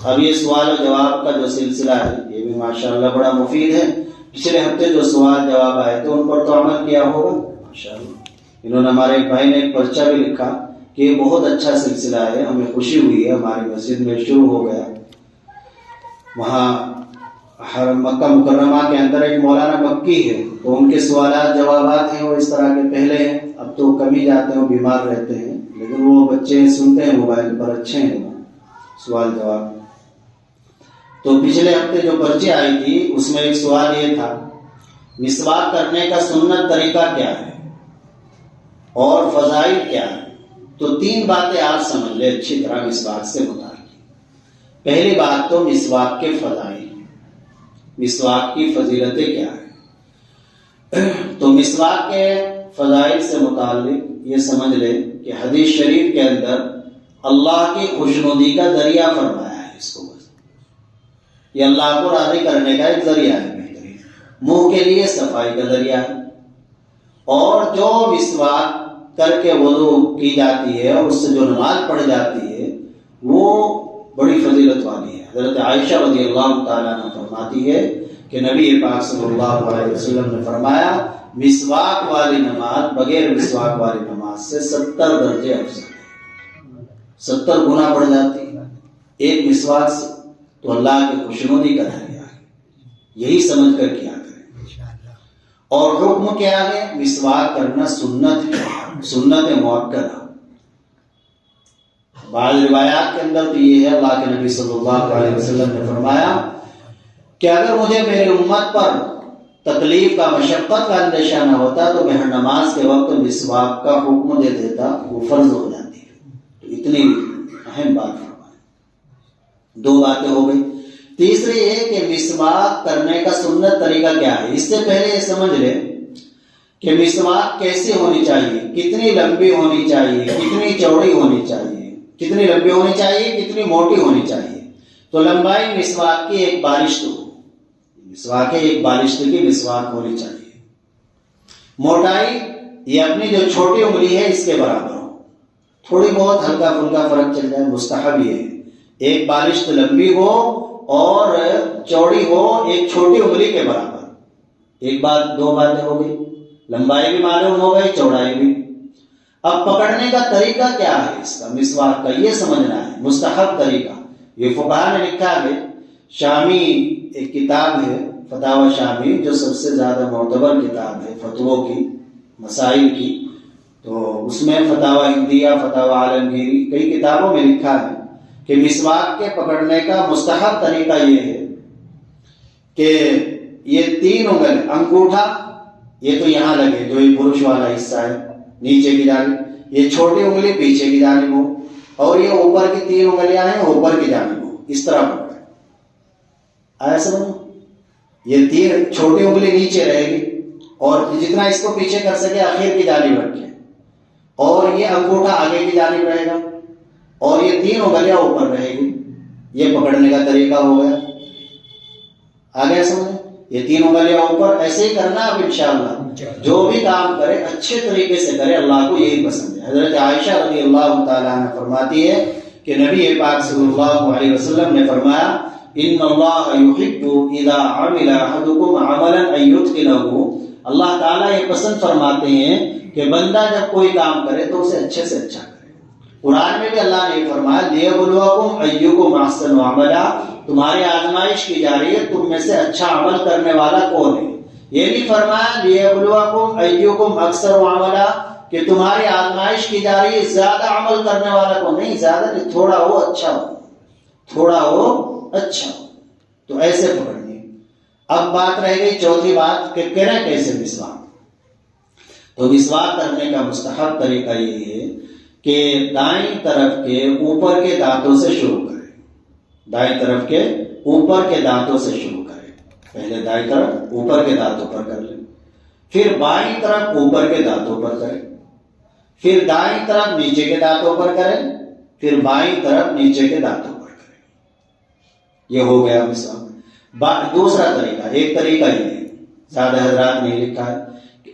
اب یہ سوال و جواب کا جو سلسلہ ہے یہ بھی ماشاءاللہ بڑا مفید ہے. پچھلے ہفتے جو سوال جواب آئے تھے ان پر تو عمل کیا ہوگا ماشاءاللہ. انہوں نے ہمارے ایک بھائی نے ایک پرچہ بھی لکھا کہ یہ بہت اچھا سلسلہ ہے, ہمیں خوشی ہوئی ہے, ہماری مسجد میں شروع ہو گیا. وہاں مکہ مکرمہ کے اندر ایک مولانا مکی ہے, تو ان کے سوالات جوابات ہیں وہ اس طرح کے پہلے ہیں, اب تو کم ہی جاتے ہیں, وہ بیمار رہتے ہیں, لیکن وہ بچے سنتے ہیں موبائل پر, اچھے ہیں وہ سوال جواب. تو پچھلے ہفتے جو پرچی آئی تھی اس میں ایک سوال یہ تھا, مسواک کرنے کا سنت طریقہ کیا ہے اور فضائل کیا ہے. تو 3 باتیں آپ سمجھ لیں اچھی طرح مسواک سے متعلق. پہلی بات تو مسواک کے فضائل, مسواک کی فضیلتیں کیا ہیں. تو مسواک کے فضائل سے متعلق یہ سمجھ لیں کہ حدیث شریف کے اندر اللہ کی خوشنودی کا ذریعہ فرمایا ہے اس کو. بس یہ اللہ کو راضی کرنے کا ایک ذریعہ ہے بہترین, منہ کے لیے صفائی کا ذریعہ ہے. اور جو مسواک کر کے وضو کی جاتی ہے اور اس سے جو نماز پڑھ جاتی ہے وہ بڑی فضیلت والی ہے. حضرت عائشہ رضی اللہ تعالیٰ عنہ فرماتی ہے کہ نبی پاک صلی اللہ علیہ وسلم نے فرمایا مسواک والی نماز بغیر مسواک والی نماز سے 70 درجے افضل ہے, 70 گنا بڑھ جاتی ہے ایک مسواک سے. تو اللہ کی خوشنودی کا ذریعہ ہے, یہی سمجھ کر کیا کریں. اور حکم کیا ہے, مسواک کرنا سنت ہے, سنت مؤکدہ. بعض روایات کے اندر تو یہ ہے اللہ کے نبی صلی اللہ علیہ وسلم نے فرمایا کہ اگر مجھے میری امت پر تکلیف کا مشقت کا اندیشہ نہ ہوتا تو میں ہر نماز کے وقت مسواک کا حکم دے دیتا, وہ فرض ہو جاتی ہے. تو اتنی اہم بات فرمائی. 2 باتیں ہو گئی. تیسری یہ کہ مسواک کرنے کا سنت طریقہ کیا ہے. اس سے پہلے یہ سمجھ لیں کہ مسواک کیسی ہونی چاہیے, کتنی لمبی ہونی چاہیے, کتنی چوڑی ہونی چاہیے, کتنی لمبی ہونی چاہیے, کتنی موٹی ہونی چاہیے. تو لمبائی مسواک کی 1 بالشت ہو, مسواک ایک بالشت کی مسواک ہونی چاہیے. موٹائی یہ اپنی جو چھوٹی انگلی ہے اس کے برابر ہو, تھوڑی بہت ہلکا پھلکا فرق چل جائے, مستحب یہ ہے. 1 بالشت لمبی ہو اور چوڑی ہو 1 چھوٹی انگلی کے برابر. 1 بات 2 باتیں ہو گئی, لمبائی بھی معلوم ہو گئی, چوڑائی بھی. اب پکڑنے کا طریقہ کیا ہے اس کا, مسواک کا, یہ سمجھنا ہے. مستحب طریقہ یہ فقہا نے لکھا ہے. شامی ایک کتاب ہے فتاوی شامی, جو سب سے زیادہ معتبر کتاب ہے فتووں کی, مسائل کی. تو اس میں فتاوی ہندیہ, فتاوی عالمگیری, کئی کتابوں میں لکھا ہے کہ مسواک کے پکڑنے کا مستحب طریقہ یہ ہے کہ یہ 3 انگل, انگوٹھا یہ تو یہاں لگے جو یہ برش والا حصہ ہے نیچے کی جانب, یہ چھوٹی انگلی پیچھے کی جانب ہو, اور یہ اوپر کی 3 انگلیاں ہیں اوپر کی جانب ہو, اس طرح پکڑے. آیا سمجھ؟ یہ 3 چھوٹی انگلی نیچے رہے گی اور جتنا اس کو پیچھے کر سکے آخر کی جانب رکھے, اور یہ انگوٹھا آگے کی جانب رہے گا, اور یہ 3 انگلیاں اوپر رہے گی. یہ پکڑنے کا طریقہ ہو گیا. آگے سمجھ, یہ 3 انگلیاں اوپر, ایسے ہی کرنا. اب انشاءاللہ جو بھی کام کرے اچھے طریقے سے کرے, اللہ کو یہی پسند ہے. حضرت عائشہ رضی اللہ تعالیٰ عنہ فرماتی ہے کہ نبی پاک صلی اللہ علیہ وسلم نے فرمایا ان اللہ یحب اذا عمل احدکم عملا ان یتقنہ. اللہ تعالیٰ یہ پسند فرماتے ہیں کہ بندہ جب کوئی کام کرے تو اسے اچھے سے اچھا کرے. قرآن میں بھی اللہ نے یہ فرمایا لیبلوکم ایکم احسن عملا, تمہاری آزمائش کی جا رہی ہے تم میں سے اچھا عمل کرنے والا کون ہے. یہ نہیں فرمایا لیبلوکم ایکم اکثر عملا کہ تمہاری آزمائش کی جا رہی ہے زیادہ عمل کرنے والا کون. نہیں, زیادہ نہیں, تھوڑا ہو اچھا ہو, تھوڑا ہو اچھا ہو. تو ایسے پکڑنی. اب بات رہ گئی چوتھی بات کہ کریں کیسے مسواک. تو مسواک کرنے کا مستحب طریقہ یہ ہے کہ دائیں طرف کے اوپر کے دانتوں سے شروع کریں. دائیں طرف کے اوپر کے دانتوں سے شروع کریں. پہلے دائیں طرف اوپر کے دانتوں پر کر لیں, پھر بائیں طرف اوپر کے دانتوں پر کریں, پھر دائیں طرف نیچے کے دانتوں پر کریں, پھر بائیں طرف نیچے کے دانتوں پر کریں. یہ ہو گیا مسواک. دوسرا طریقہ, ایک طریقہ یہ ہے, زیادہ حضرات نہیں لکھا ہے.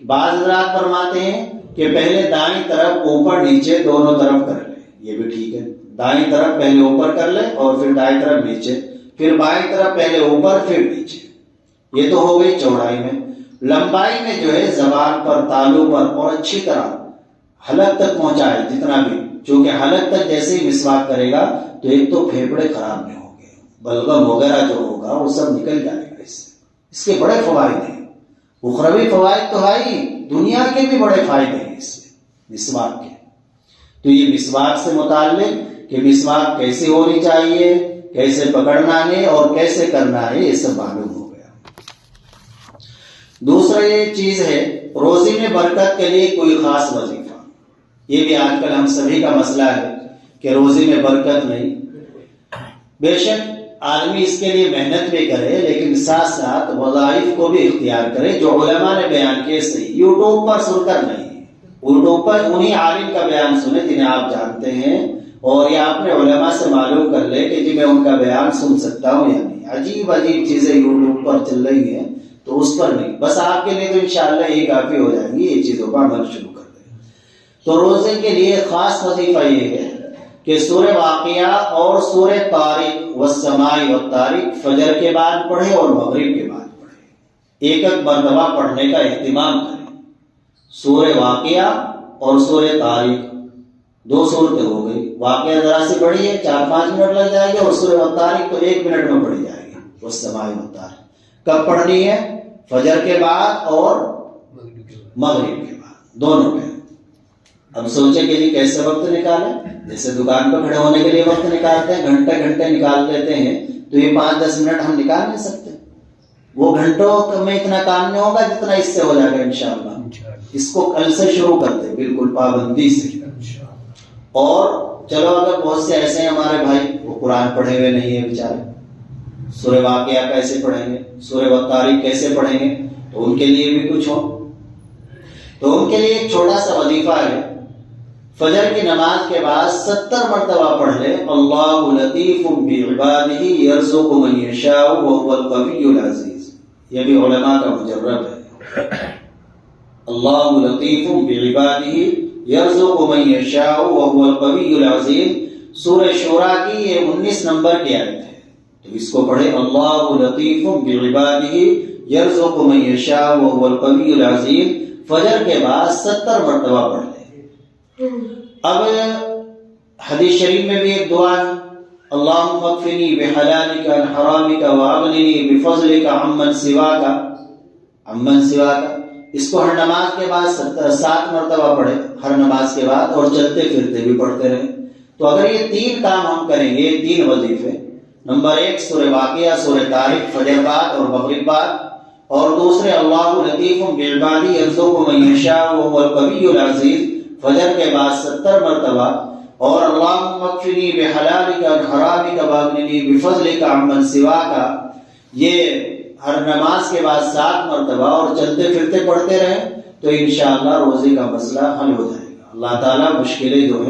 بعض حضرات فرماتے ہیں کہ پہلے دائیں طرف اوپر نیچے دونوں طرف کر لیں, یہ بھی ٹھیک ہے. دائیں طرف پہلے اوپر کر لے اور پھر دائیں طرف نیچے، پھر بائیں طرف پہلے اوپر پھر نیچے. یہ تو ہو گئی چوڑائی میں. لمبائی میں جو ہے زبان پر، تالو پر اور اچھی طرح حلق تک پہنچائے جتنا بھی، چونکہ حلق تک جیسے ہی مسواک کرے گا تو ایک تو پھیپڑے خراب نہیں ہوں گے، بلغم وغیرہ جو ہوگا وہ سب نکل جائے گا. اس کے بڑے فوائد ہیں، اخروی فوائد تو ہے ہی، دنیا کے بھی بڑے فائدے ہیں اس سے مسواک کے. تو یہ مسواک سے متعلق کہ مسواک کیسے ہونی چاہیے، کیسے پکڑنا ہے اور کیسے کرنا ہے، یہ سب معلوم ہو گیا. دوسرا یہ چیز ہے روزی میں برکت کے لیے کوئی خاص وظیفہ. یہ بھی آج کل ہم سبھی کا مسئلہ ہے کہ روزی میں برکت نہیں. بے شک آدمی اس کے لیے محنت بھی کرے، لیکن ساتھ ساتھ وظائف کو بھی اختیار کرے جو علماء نے بیان کیے. صحیح یوٹیوب پر سن کر نہیں، یوٹیوب پر انہی عالم کا بیان سنے جنہیں آپ جانتے ہیں، اور یا اپنے علماء سے معلوم کر لے کہ جی میں ان کا بیان سن سکتا ہوں یا نہیں. عجیب عجیب چیزیں یوٹیوب پر چل رہی ہیں تو اس پر نہیں. بس آپ کے لیے تو انشاءاللہ یہ کافی ہو جائیں گی، یہ چیزوں پر عمل شروع کر دیں. تو روزے کے لیے خاص وظیفہ یہ ہے کہ سورہ واقعہ اور سورہ طارق والسماء والطارق فجر کے بعد پڑھے اور مغرب کے بعد پڑھے. ایک ایک مرتبہ پڑھنے کا اہتمام کریں. سورہ واقعہ اور سورہ طارق دو صورتیں ہو گئی. واقعہ ذرا سی بڑی ہے، 4-5 منٹ لگ جائے گی، اور سورہ طارق تو 1 منٹ میں پڑھی جائے گی. والسماء والطارق کب پڑھنی ہے؟ فجر کے بعد اور مغرب کے بعد، دونوں میں. اب سوچیں کہ جی کیسے وقت نکالیں. جیسے دکان پر کھڑے ہونے کے لیے وقت نکالتے ہیں، گھنٹے نکال لیتے ہیں، تو یہ 5-10 منٹ ہم نکال نہیں سکتے. وہ گھنٹوں میں اتنا کام نہیں ہوگا جتنا اس سے ہو جائے گا انشاءاللہ. اس کو کل سے شروع کر دیں بالکل پابندی سے. اور چلو اگر بہت سے ایسے ہیں ہمارے بھائی وہ قرآن پڑھے ہوئے نہیں ہیں بیچارے، سورہ واقعہ کیسے پڑھیں گے، سورہ والطارق کیسے پڑھیں گے، تو ان کے لیے بھی کچھ ہو. تو ان کے لیے ایک چھوٹا سا وظیفہ ہے، فجر کی نماز کے بعد 70 مرتبہ پڑھ لے اللہ لطیف بعبادہ یرزق من یشاء وهو القوی العزیز. یہ بھی علماء کا مجرب ہے. اللہ لطیف بعبادہ یرزق من یشاء وهو القوی العزیز. سورہ شورى کی یہ 19 نمبر کی آیت ہے. تو اس کو پڑھے اللہ لطیف بعبادہ یرزق من یشاء وهو القوی العزیز. فجر کے بعد 70 مرتبہ پڑھ لے. اب حدیث شریف میں بھی ایک دعا ہے، اللہم اکفنی بحلالک عن حرامک واغننی بفضلک عمن سواک. عمن سواک اس کو ہر نماز کے بعد 7 مرتبہ پڑھے، ہر نماز کے بعد، اور چلتے پھرتے بھی پڑھتے رہیں. تو اگر یہ 3 کام ہم کریں گے، 3 وظیفے، نمبر 1 سورہ واقعہ سورہ طارق فجر بعد اور مغرب بعد، اور دوسرے اللہ لطیف بعبادہ یرزق من یشاء وهو القوی العزیز فجر کے بعد 70 مرتبہ، اور اللہم اکفنی بحلالک عن حرامک واغننی بفضلک عمن سواک، یہ ہر نماز کے بعد 7 مرتبہ اور چلتے پھرتے پڑھتے رہیں، تو انشاءاللہ روزے کا مسئلہ حل ہو جائے گا. اللہ تعالیٰ مشکلیں جو ہے